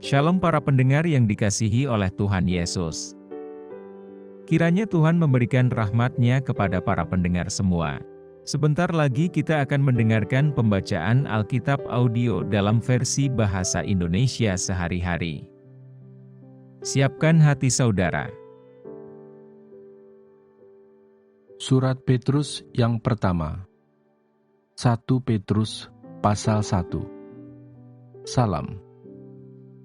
Shalom para pendengar yang dikasihi oleh Tuhan Yesus. Kiranya Tuhan memberikan rahmat-Nya kepada para pendengar semua. Sebentar lagi kita akan mendengarkan pembacaan Alkitab audio dalam versi bahasa Indonesia sehari-hari. Siapkan hati saudara. Surat Petrus yang pertama. 1 Petrus pasal 1. Salam.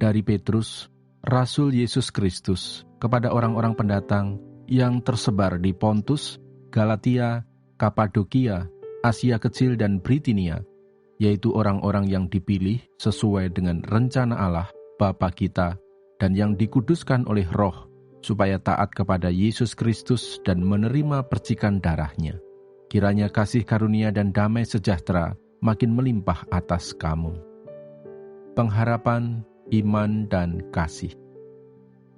Dari Petrus, Rasul Yesus Kristus, kepada orang-orang pendatang yang tersebar di Pontus, Galatia, Kapadokia, Asia Kecil dan Britinia, yaitu orang-orang yang dipilih sesuai dengan rencana Allah, Bapa kita, dan yang dikuduskan oleh Roh, supaya taat kepada Yesus Kristus dan menerima percikan darah-Nya. Kiranya kasih karunia dan damai sejahtera makin melimpah atas kamu. Pengharapan, iman, dan kasih.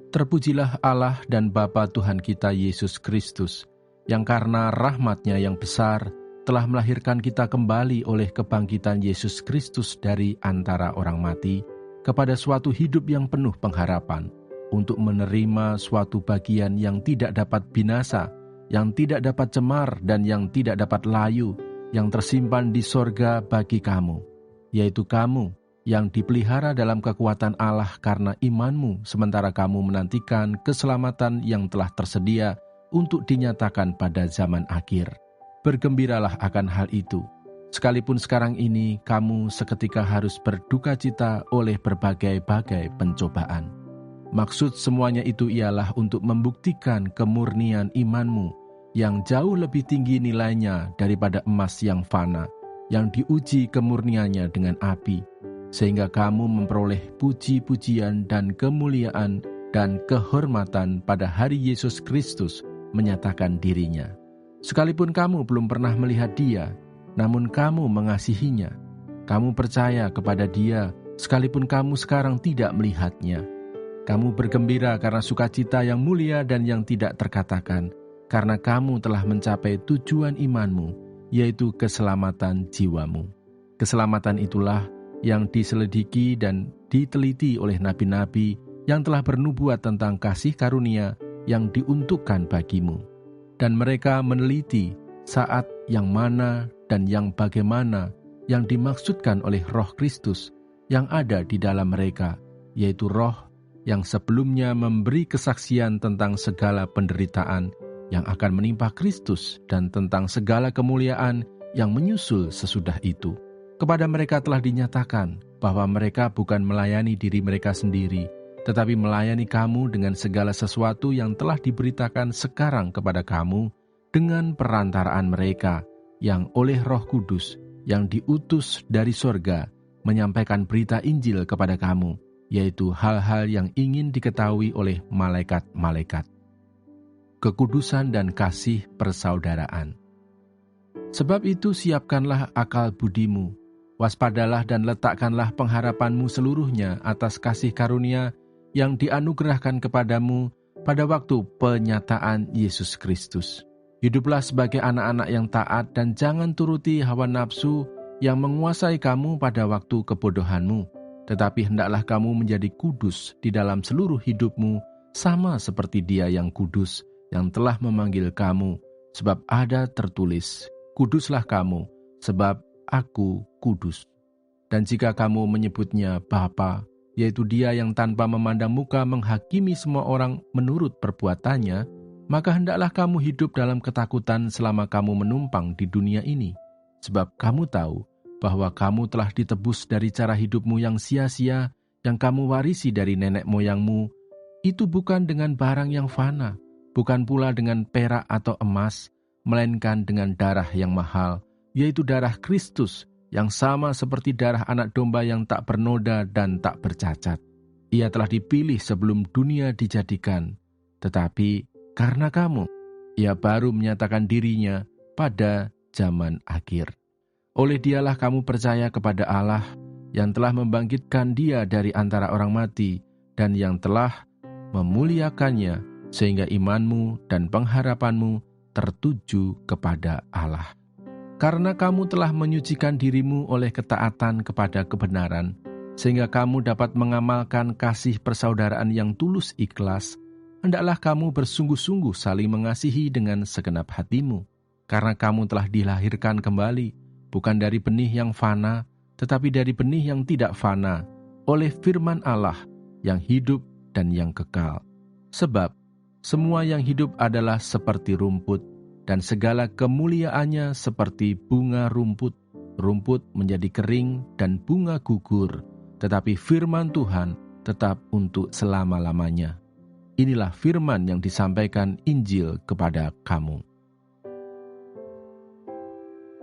Terpujilah Allah dan Bapa Tuhan kita Yesus Kristus, yang karena rahmat-Nya yang besar telah melahirkan kita kembali oleh kebangkitan Yesus Kristus dari antara orang mati, kepada suatu hidup yang penuh pengharapan, untuk menerima suatu bagian yang tidak dapat binasa, yang tidak dapat cemar, dan yang tidak dapat layu, yang tersimpan di sorga bagi kamu, yaitu kamu, yang dipelihara dalam kekuatan Allah karena imanmu, sementara kamu menantikan keselamatan yang telah tersedia untuk dinyatakan pada zaman akhir. Bergembiralah akan hal itu, sekalipun sekarang ini kamu seketika harus berduka cita oleh berbagai-bagai pencobaan. Maksud semuanya itu ialah untuk membuktikan kemurnian imanmu, yang jauh lebih tinggi nilainya daripada emas yang fana, yang diuji kemurniannya dengan api, sehingga kamu memperoleh puji-pujian dan kemuliaan dan kehormatan pada hari Yesus Kristus menyatakan dirinya. Sekalipun kamu belum pernah melihat Dia, namun kamu mengasihinya. Kamu percaya kepada Dia, sekalipun kamu sekarang tidak melihatnya. Kamu bergembira karena sukacita yang mulia dan yang tidak terkatakan, karena kamu telah mencapai tujuan imanmu, yaitu keselamatan jiwamu. Keselamatan itulah yang diselidiki dan diteliti oleh nabi-nabi yang telah bernubuat tentang kasih karunia yang diuntukkan bagimu. Dan mereka meneliti saat yang mana dan yang bagaimana yang dimaksudkan oleh Roh Kristus yang ada di dalam mereka, yaitu Roh yang sebelumnya memberi kesaksian tentang segala penderitaan yang akan menimpa Kristus dan tentang segala kemuliaan yang menyusul sesudah itu. Kepada mereka telah dinyatakan bahwa mereka bukan melayani diri mereka sendiri, tetapi melayani kamu dengan segala sesuatu yang telah diberitakan sekarang kepada kamu dengan perantaraan mereka yang oleh Roh Kudus yang diutus dari sorga menyampaikan berita Injil kepada kamu, yaitu hal-hal yang ingin diketahui oleh malaikat-malaikat. Kekudusan dan kasih persaudaraan. Sebab itu siapkanlah akal budimu, waspadalah dan letakkanlah pengharapanmu seluruhnya atas kasih karunia yang dianugerahkan kepadamu pada waktu penyataan Yesus Kristus. Hiduplah sebagai anak-anak yang taat dan jangan turuti hawa nafsu yang menguasai kamu pada waktu kebodohanmu, tetapi hendaklah kamu menjadi kudus di dalam seluruh hidupmu, sama seperti Dia yang kudus, yang telah memanggil kamu, sebab ada tertulis, kuduslah kamu, sebab Aku kudus. Dan jika kamu menyebutnya Bapa, yaitu Dia yang tanpa memandang muka menghakimi semua orang menurut perbuatannya, maka hendaklah kamu hidup dalam ketakutan selama kamu menumpang di dunia ini. Sebab kamu tahu bahwa kamu telah ditebus dari cara hidupmu yang sia-sia, yang kamu warisi dari nenek moyangmu, itu bukan dengan barang yang fana, bukan pula dengan perak atau emas, melainkan dengan darah yang mahal, yaitu darah Kristus, yang sama seperti darah anak domba yang tak bernoda dan tak bercacat. Ia telah dipilih sebelum dunia dijadikan, tetapi karena kamu, Ia baru menyatakan dirinya pada zaman akhir. Oleh Dialah kamu percaya kepada Allah, yang telah membangkitkan Dia dari antara orang mati, dan yang telah memuliakannya, sehingga imanmu dan pengharapanmu tertuju kepada Allah. Karena kamu telah menyucikan dirimu oleh ketaatan kepada kebenaran, sehingga kamu dapat mengamalkan kasih persaudaraan yang tulus ikhlas, hendaklah kamu bersungguh-sungguh saling mengasihi dengan segenap hatimu, karena kamu telah dilahirkan kembali, bukan dari benih yang fana, tetapi dari benih yang tidak fana, oleh firman Allah yang hidup dan yang kekal. Sebab semua yang hidup adalah seperti rumput, dan segala kemuliaannya seperti bunga rumput. Rumput menjadi kering dan bunga gugur, tetapi firman Tuhan tetap untuk selama-lamanya. Inilah firman yang disampaikan Injil kepada kamu.